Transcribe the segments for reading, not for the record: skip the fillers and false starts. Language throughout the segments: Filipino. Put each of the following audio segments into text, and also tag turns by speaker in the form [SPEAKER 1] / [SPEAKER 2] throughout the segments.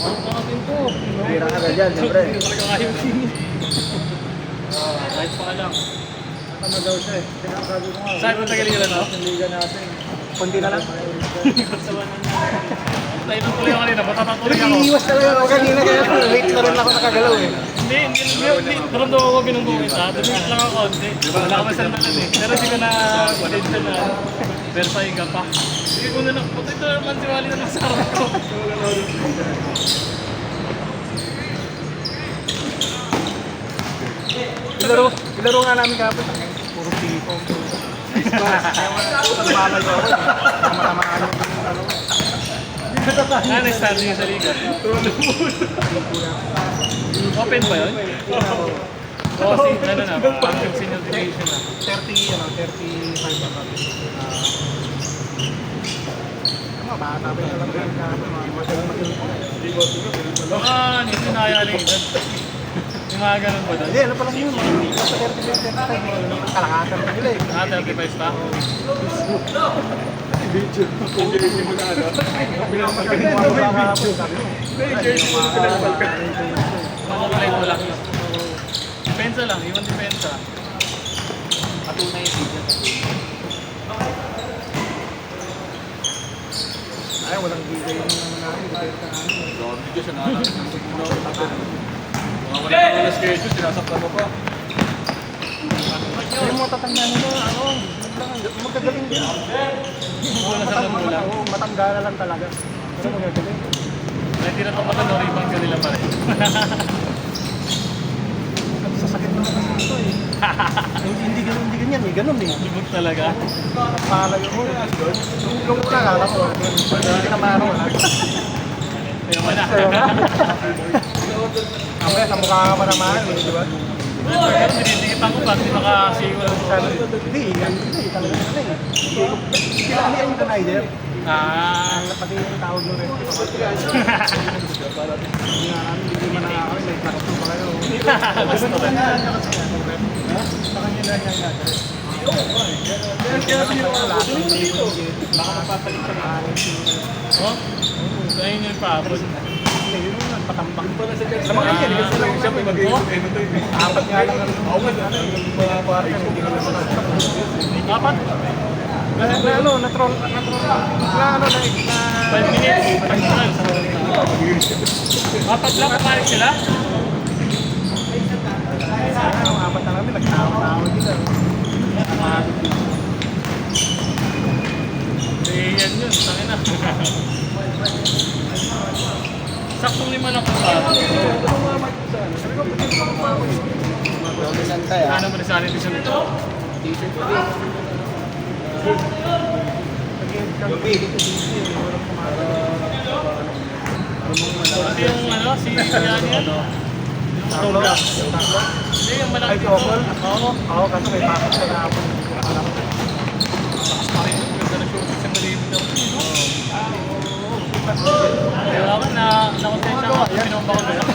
[SPEAKER 1] natin to.
[SPEAKER 2] Pira ka dyan, siyempre.
[SPEAKER 1] Kahit pa lang.
[SPEAKER 2] Tama daw siya eh. Sinasabi ko nga.
[SPEAKER 1] Saan mo tagal na, no?
[SPEAKER 2] Yung liga natin.
[SPEAKER 1] Konti na lang. Tayo nang tuloy ako kanina, matatatuloy ako.
[SPEAKER 2] Iiwas talaga ako kanina kaya late na rin ako nakagalaw eh.
[SPEAKER 1] Hindi. Naramdaman ko binubuo kita. Dumit lang ako konti. Wala ka masandalan eh. Pero hindi ko na attention na Versailles ka pa. Sige ko na lang. Puto ito naman si Wally na nasa harap ko.
[SPEAKER 2] Ilaro nga namin kapit. Puro tipo. Tumalay ko ako. Tama-tamaan yung ano.
[SPEAKER 1] Ano yung standing sa liga? Open ba yun? Oo, ano na, pang senior division na.
[SPEAKER 2] 35 ba kami? Bata pa yung lang rin kapit.
[SPEAKER 1] Baka hindi sinayali. Yung mga ganun ba doon?
[SPEAKER 2] Hindi, ano pa lang yun. Nasa 35 kalakasan pa nila eh.
[SPEAKER 1] 35 pa?
[SPEAKER 2] Video. Jersey mo na ano? Pinapagkain mo ba kahapon? Jersey mo na pinapagkain.
[SPEAKER 1] Makakulay ko lang. Depensa lang, iwan depensa. Patunay yung video.
[SPEAKER 2] Ay, walang bigay yung naman namin. Depensa namin.
[SPEAKER 3] Dami ka siya nakakasok. Wala ka na schedule, sinasaktan mo pa.
[SPEAKER 2] Ay, mga tatanda nila, ano, magkagaling din. Matanda na lang talaga. Pero magagaling.
[SPEAKER 1] May tinatapatan o rebound ka nila pa rin.
[SPEAKER 2] Sasakit naman kasi ito eh. Hindi ganyan eh, ganun eh.
[SPEAKER 1] Lubog talaga.
[SPEAKER 2] Palayo mo. Nung una kala ko, hindi na maro.
[SPEAKER 1] Kaya mo na.
[SPEAKER 2] Mamaya, sa mukha ka pa naman eh, di ba?
[SPEAKER 1] Pero dinidikitan ko pa, hindi makasiwala.
[SPEAKER 2] Hindi, talaga na eh. Kilala niya yung Kanider. Pati yung tawag ng restaurant. Hindi na namin, hindi man nakakawin, may plakto pa kayo.
[SPEAKER 1] Gusto rin.
[SPEAKER 2] Sa kanya na yan gagawin. Baka mapapalit siya ng akin.
[SPEAKER 1] Oh? Ayun yung paabot.
[SPEAKER 2] Hindi, yun yung nagpatambak.
[SPEAKER 3] Alam mo ganyan, hindi ka siya may mag-i-event ito eh.
[SPEAKER 2] Apat nga lang ang yung mga partner, hindi ko naman
[SPEAKER 1] Apat?
[SPEAKER 2] na-troll na
[SPEAKER 1] 5 minutes. Apat lang kumalit sila?
[SPEAKER 2] apat na kami, nagtawa-tawa dito.
[SPEAKER 1] Yan yun, tangin na. Saktong 5 na kung ano mo na sa akin ito nito? Pati yung ano, si Yanni ano? Yung Toga. Hindi, yung malaki
[SPEAKER 2] Ay, Tokol?
[SPEAKER 1] Oo.
[SPEAKER 2] Oo, kasi may pasok sa kahapon.
[SPEAKER 1] Lakas pa rin. Ganda na showcase sa Malibig ako. Kaya ako na-contensya ako. Pinomba ko na lang.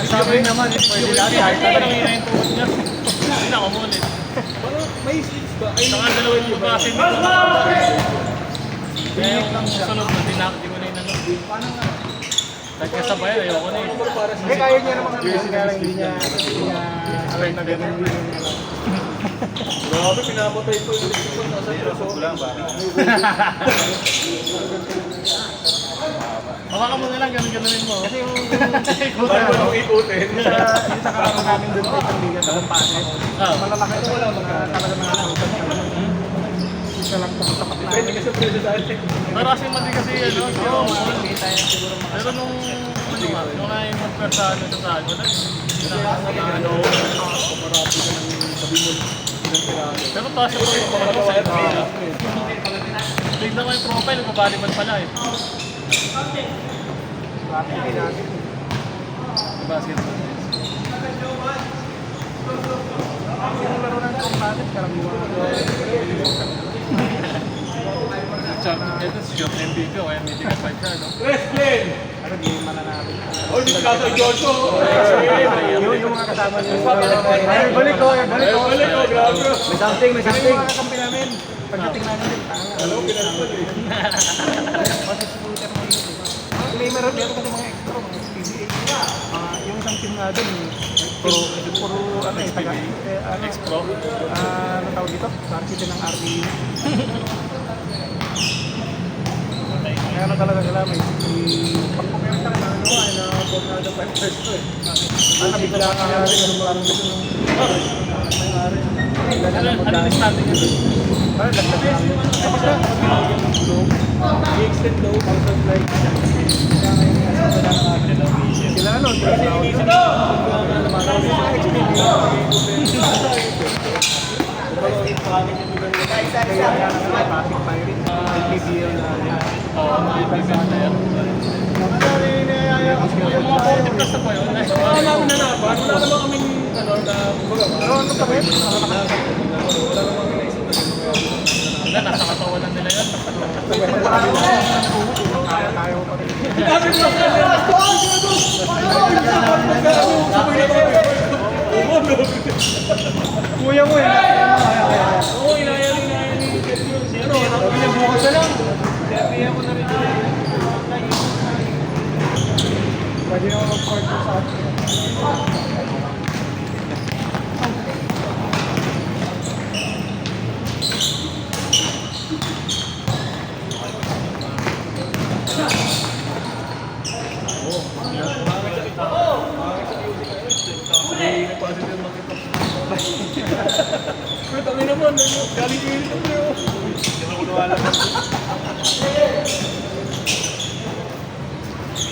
[SPEAKER 2] Sabi naman, pwede lagi.
[SPEAKER 1] Hindi ko nangina yung tuhod niya. Hindi na kumulit.
[SPEAKER 3] May seats ba? Ay,
[SPEAKER 1] Saka dalawa yung klase dito. Kaya yung sunod na di ko na inano. Kahit kasabayan, ayoko na eh.
[SPEAKER 2] Hindi, kaya niya naman kami. Kaya lang hindi niya alam na ganun yun.
[SPEAKER 3] grabe, pinapatay po yung electrical nasa braso. Kulang ba?
[SPEAKER 1] Baka ka muna lang, ganun-ganunin mo.
[SPEAKER 2] Kasi yung
[SPEAKER 3] Tayo mo nang ikutin.
[SPEAKER 2] yung sa karama namin doon sa isang liga sa Pampanes,
[SPEAKER 1] Ah.
[SPEAKER 2] malalaki ito wala talaga mga nautan siya. Isa lang sa tapat
[SPEAKER 3] Pwede
[SPEAKER 2] namin.
[SPEAKER 3] ka sa preso sa atin.
[SPEAKER 1] Pero kasi mali kasi ano, pero nung ano nga, nung na yung magpersa ano sa saan, wala. Ano, pero taas yung profile sa ito. Tignan ko yung profile, mabalibad pala eh. Basketball.
[SPEAKER 2] Yung laro ng Pampanes, karamihan.
[SPEAKER 1] Champion ito, si Shot MVP o kaya meeting at 5 star, no?
[SPEAKER 3] Wrestling!
[SPEAKER 2] Pero di mananalo.
[SPEAKER 3] Oh, di ka sa Jojo!
[SPEAKER 2] Yung mga kasama niyo. Ay, balik ko, balik ko.
[SPEAKER 3] Balik ko, grabe.
[SPEAKER 2] May something, may something. Yung mga kakampi namin, pagdating namin,
[SPEAKER 3] Alam mo, pinagpag eh.
[SPEAKER 2] May meron, meron nga dun, puro ano eh, taga,
[SPEAKER 1] X-Pro.
[SPEAKER 2] ano tawag dito? Varsity ng RBU. Kaya na talaga sila may pag-compare ka na ano ay na Bernardo Pepes to eh. Ano bigla ka nga rin ano parang gusto ng may-ari.
[SPEAKER 1] Ano yung starting nyo?
[SPEAKER 2] Parang laglag namin. Tapos na, i-extend daw, tapos like, kaya ngayon nga sa wala ng akin. Sila ano, sila sa audio. Sila extend kaya nga naman, traffic firing. LPBL na yan.
[SPEAKER 1] Oo, mga na yan. Yung mga 40 plus na po yun.
[SPEAKER 2] Wala namin na naban. Wala naman kaming ano na pero ano pa ba yun?
[SPEAKER 1] Wala, nasa katawanan nila yan.
[SPEAKER 2] Kaya tayo pa rin. Kuya mo eh.
[SPEAKER 1] Oo, inayang ni Zero.
[SPEAKER 2] Sabi niya bukas na lang.
[SPEAKER 1] Kaya ko na rin.
[SPEAKER 2] Pwede naman mag-partner sa atin.
[SPEAKER 3] Pero tangin naman, galing ko yun ito. Hindi na ko lumalabas.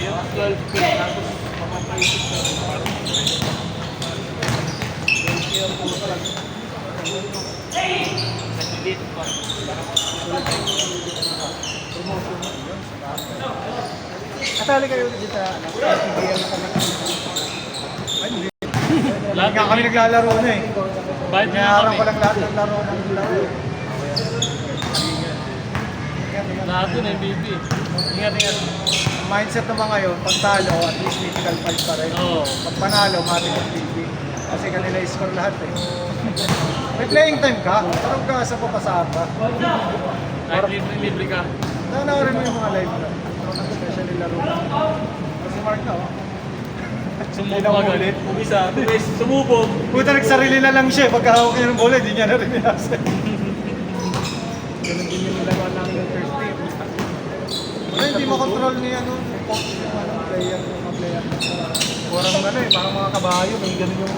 [SPEAKER 3] Yung 12 feet, tapos makapaisip na parang kaya po talaga. Nagpilit pa.
[SPEAKER 2] Katali kayo dito sa RPBL na kami.
[SPEAKER 1] Lahat
[SPEAKER 2] Nga kami naglalaro na eh.
[SPEAKER 1] Bayad nyo na
[SPEAKER 2] Naharang
[SPEAKER 1] kami.
[SPEAKER 2] ko lang lahat ng laro ng laro.
[SPEAKER 1] Lahat dun, MVP. Ingat, ingat.
[SPEAKER 2] Ang mindset naman ngayon, pag talo, at least mythical 5 pa rin.
[SPEAKER 1] Oo.
[SPEAKER 2] Pag panalo, matik ang TV. Kasi kanila score lahat eh. May playing time ka, pero ka sa papasahan ka.
[SPEAKER 1] Kahit libre ka.
[SPEAKER 2] Nanakarin mo yung mga live na. Especially laro. Kasi Mark na oh.
[SPEAKER 1] Sumubok agad.
[SPEAKER 3] Umisa, sumubog.
[SPEAKER 2] Puta nagsarili na lang siya, pagkahawak niya ng bola, hindi niya na rin nilasa. Ganun din yung nilaban namin ng first day. Wala, hindi makontrol ni ano, yung pop yung ano, player, yung mga player. Parang ano eh, parang mga kabayo, may ganun yung...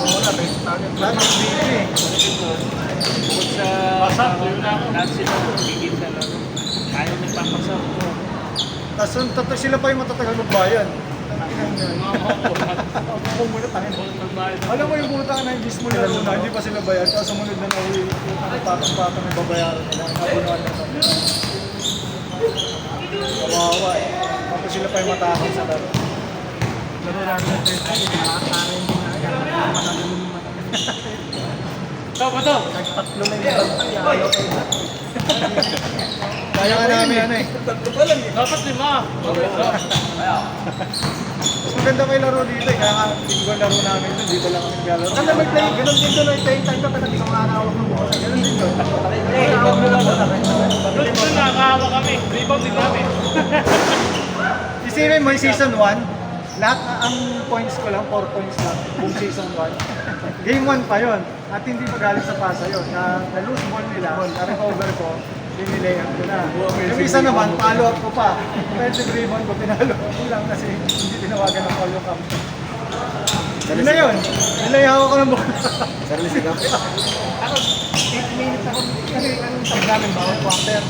[SPEAKER 2] Wala, best target. Lahat ng video eh.
[SPEAKER 3] Bukod sa
[SPEAKER 1] Pasap, yun na ako.
[SPEAKER 3] lahat sila bigit sa laro. Ayaw nagpapasap ko.
[SPEAKER 2] Tapos sila pa yung matatagal magbayan. Ako muna tangin. Alam mo yung puta na hindi mo laro na, hindi pa sila bayad. Tapos sumunod na nauwi, patong-patong na babayaran nila. Nabunuan na kami. Kawawa eh. Tapos sila pa yung matakot sa laro. Laro namin ng first time, nakakarin din na yan.
[SPEAKER 1] Ito, ito.
[SPEAKER 2] Nagtatlo na yung ayaw kayo. Kaya nga namin ano eh.
[SPEAKER 3] Tatlo pa lang eh.
[SPEAKER 1] Dapat 5.
[SPEAKER 2] Mas maganda may laro dito eh. Kaya nga, linggo laro namin doon. Dito lang kami naglalaro. Ano may play? Ganun din doon. May playing time ka pa isang nakakawak ng bola. Ganun din doon.
[SPEAKER 1] Doon nakakahawa kami. Rebound din namin.
[SPEAKER 2] Isipin mo yung season 1, lahat ang points ko lang, 4 points lang, buong season 1. Game 1 pa yon at hindi pa galing sa pasa yun. Na-lose ball nila, na-recover ko, dinilayan ko na. Yung isa naman, follow up ko pa. Offensive rebound ko, pinalo ko lang kasi hindi tinawagan ng follow up. Yun na yun. Nilayaw ko ng bola.
[SPEAKER 3] Sarili sila.
[SPEAKER 2] Ako, 8 minutes ako, kasi anong tag namin, bawal quarter.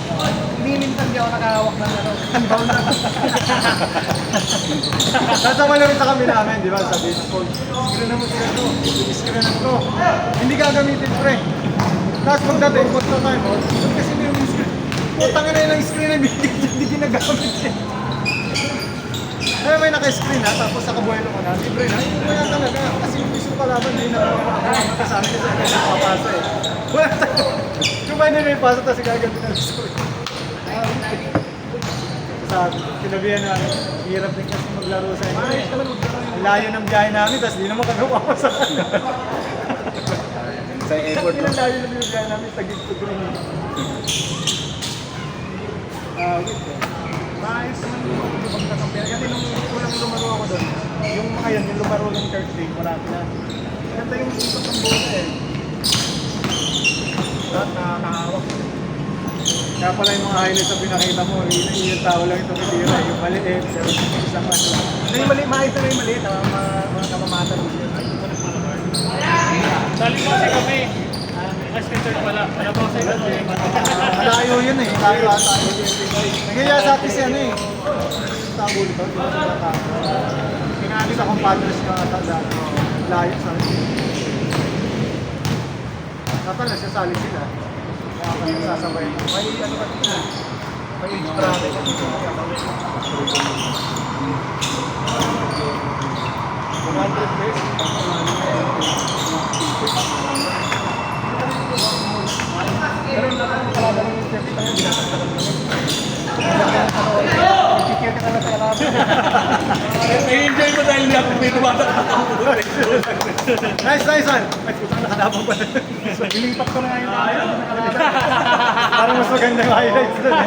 [SPEAKER 2] Minutes hindi ako nakahawak ng ano, kanbaw na. Sasama lang sa kami namin, di ba, sa baseball. Screen naman sila to, screen na to. Hindi gagamitin pre. Tapos pagdating, put na tayo mo, kasi may yung screen. Putang na yun ang screen na hindi ginagamit eh. Kaya may naka-screen ha, tapos nakabuelo ko na, libre na, hindi mo yan talaga. Kasi yung gusto kalaban, hindi na kasama kasi hindi na makapasa eh. Wala tayo. Kung ba hindi na yung pasa, tapos gaganti na lang score. Sabi, kinabihan na, hirap din kasi maglaro sa inyo. Ang layo ng biyahe namin, tapos di naman kami mapapasa.
[SPEAKER 3] Sa effort
[SPEAKER 2] Ang layo ng biyahe namin, tagig to green. Wait. Maayos naman yung pagkakampera. Kasi nung unang ngayon, yung lumaro ng Thursday, wala na. Ganda yung ikot ng bola eh. Lahat nakakahawak. Kaya pala yung mga highlights na pinakita mo, yung tao lang itong itira, yung maliit, isang ano. Hindi yung maliit, maayos na yung maliit, mga kamamata mo siya.
[SPEAKER 1] Dali mo kasi kami. Skater pala. Wala pa kasi ito eh.
[SPEAKER 2] Malayo yun eh, malayo ata. Nagyaya sa atin si ano eh. Tabo dito, di ba sila tabo? Pinali sa compadres ka ata dati. Layo sa akin. Natala, sasali sila. Kaya ako yung sasabay. May ano ba dito? May age bracket. 100 pesos. Pero nakakalaban ng step ito yung ginagawa kikir ka talaga sa kalaban.
[SPEAKER 3] I-enjoy ko dahil hindi ako may tumatakbo.
[SPEAKER 2] Nice, nice one! Ay, putang nakalaban pa. Ilipat ko na nga yung para mas maganda yung highlights doon.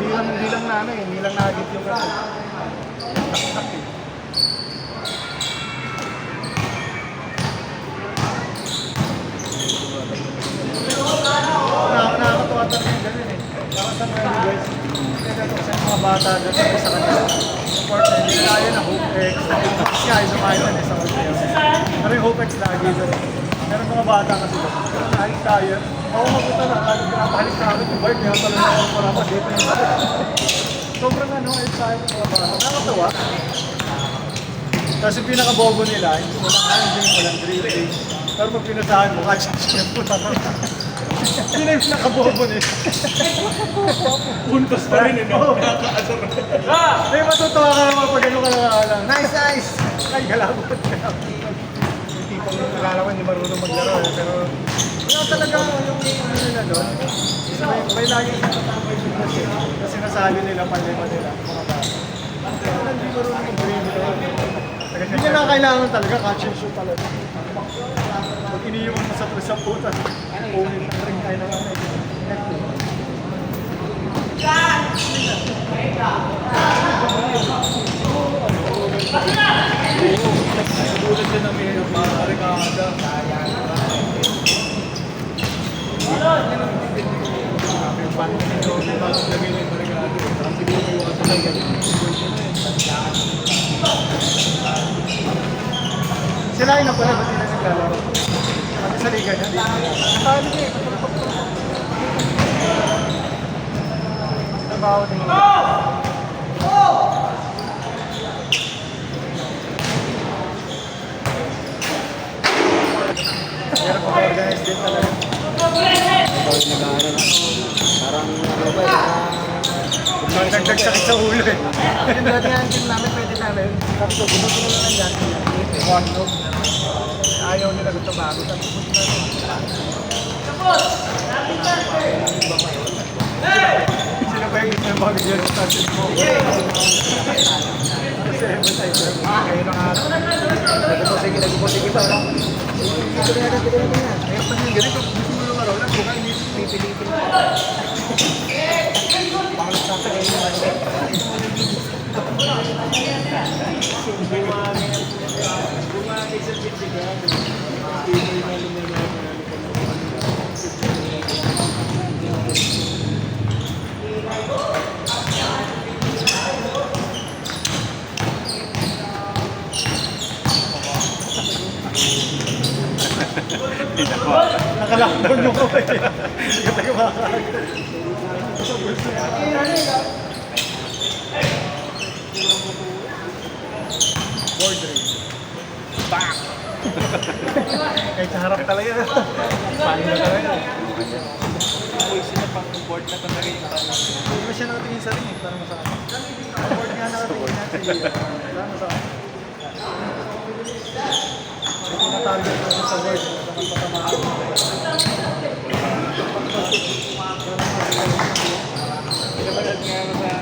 [SPEAKER 2] Hindi lang na ano eh, hindi lang na-agit yung ano. Tak-tak eh. Nakakatawa talaga yung ganun eh. Parang sa mga guys, kaya ito sa mga bata doon sa kanila. Support na hindi na yun na HopeX. Siya ay sumayon na sa kanila. Pero yung HopeX lagi doon. Meron mga bata kasi doon. Pero nahalik tayo. Ako mabuta na, pinapahalik sa akin yung bird. Kaya pala na ako para pa dito yung bird. Sobrang ano, excited ng mga bata. Nakakatawa. Tapos yung pinakabobo nila, walang handling, walang dribbling. Pero pag pinasahan mo, catch-catch yung puta ka. Yun na yung pinakabobo nila.
[SPEAKER 3] Puntos pa rin eh.
[SPEAKER 2] Oo. May matutuwa ka naman pag ano ka lang. Nice, nice! Ay, galabot ka. Yung tipong nalalaman, hindi marunong maglaro. Pero wala talaga yung ano nila doon. May laging kasama yung fitness eh. Kasi nasali nila, palima nila, mga bata. Pero hindi marunong mag-dribble. Hindi nyo na kailangan talaga, catch and shoot talaga. Pag iniiwan mo sa puta, pumit na rin tayo ng ano.
[SPEAKER 3] Sulat din namin yung mga rekada. Yung banda nito, yung bagong lagay na yung rekado. Ang siguro yung ato lang yan.
[SPEAKER 2] Sila yun na pala, ba't nila naglalaro? Pati sa liga niya, di. Nakali niya eh. Trabaho din nila. Pero pag-organize din talaga. Dagdag sakit sa ulo eh. Yung dati nga ang team namin, pwede namin. Tapos gusto ko na lang yan. Wardrobe. Ayaw nila gusto bago. Tapos gusto sino ba yung gusto bago dyan sa starting mo? Kasi emphasize yun. Kayo na nga. Nagpo-sige pa. Ito na agad, ito na yan. Kaya pag yung ganito, gusto mo lumaro lang. Kung hindi, pipilitin mo. Parang sa akin yung ano. Bumagay sa pitigan. Naka-lockdown yung kamay. Hindi ka tayo makakagod. Board race. Bang! Kahit sa harap talaga. Paano na talaga? Sila pang board na talaga yung tanong. Hindi ba siya nakatingin sa ring eh? Para masakit. Ang board nga nakatingin na si Leo. Para masakit. May tinatarget ko sa board. Pinabalad nga ako sa...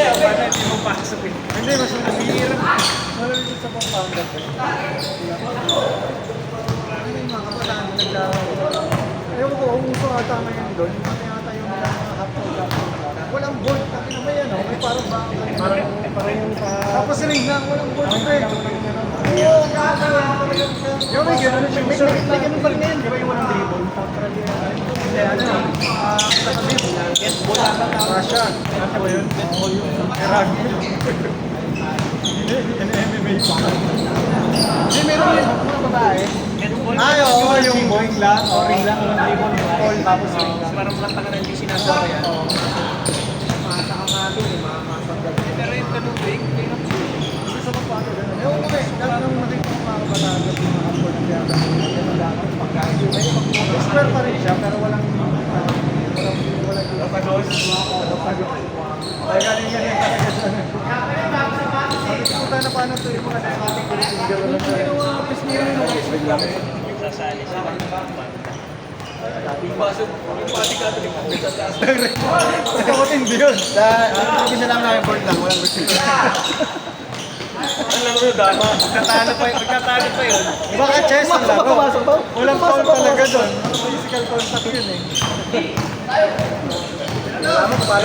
[SPEAKER 2] Hindi mo pasok eh. Hindi, mas mahirap. Malamig sa pang-founder ko. Ano yung mga kapataan naglaro? Ayaw ko, uso ata ngayon doon. Pati ata yung mga hapon. ring lang, walang ball strike. Oo, yung may gano'n siya. May gano'n pa rin yan. Di ba yung walang dribble? Hindi, ano, katabi. Get ball lang lang. Russia. Ano ba yun? Get ball yun. Rugby. MMA pa. Hindi, meron yun. Mga babae. Ay, oo, yung ring lang. O, ring lang. Walang dribble. Ball, tapos ring lang.
[SPEAKER 4] Parang kanta ka na hindi sinasabi yan. Masa ka nga doon, mamasagdag. Pero yung kanubig,
[SPEAKER 2] Sa mga paano gano'n. Ewan ko eh, dahil nung nakita ko mga kabataan at mga hapon na kaya gano'n lang ang pagkain. Square pa rin siya, pero walang Lopados. Ay, galing yan yung talaga siya. Sabi na paano ito yung mga ating kulitin. Yung ginawa ang pisniro yung Facebook lang.
[SPEAKER 4] sasali sila.
[SPEAKER 3] Yung bati ka ito, yung tataas.
[SPEAKER 2] Ako hindi yun.
[SPEAKER 4] Isa lang namin board lang, walang gusto.
[SPEAKER 3] Ang lang yun, dama.
[SPEAKER 4] Magtatalo pa yun.
[SPEAKER 2] Baka chess ang laro. Walang foul talaga doon. Physical contact yun eh.
[SPEAKER 3] Baka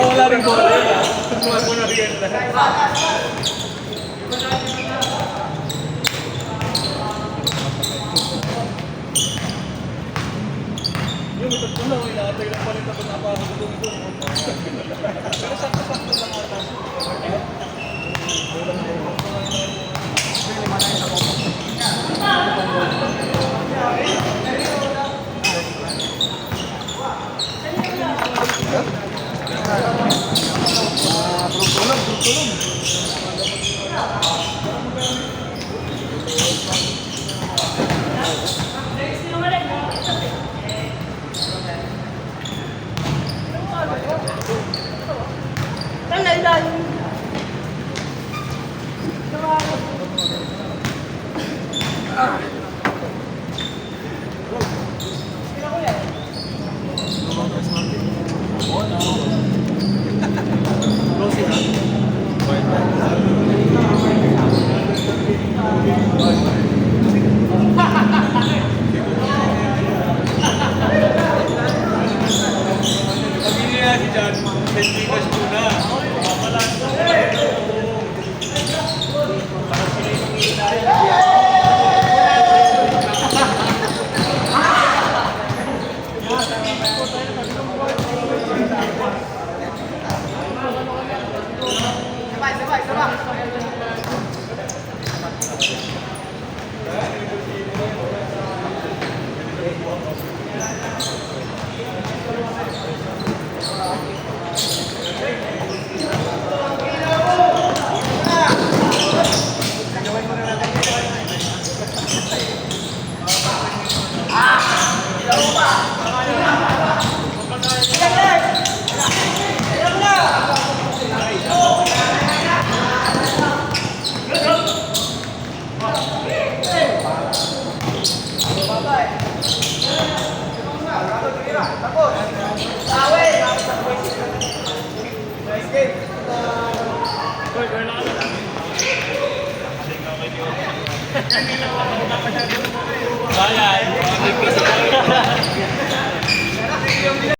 [SPEAKER 3] wala rin bola yun. Tumuha mo na rin lahat. Yung ito ko lang, inaatay lang palit ako napakagulong ito. Pero sakto-sakto lang ata. Pamilya si John, Pilipinas muna.
[SPEAKER 1] Bye,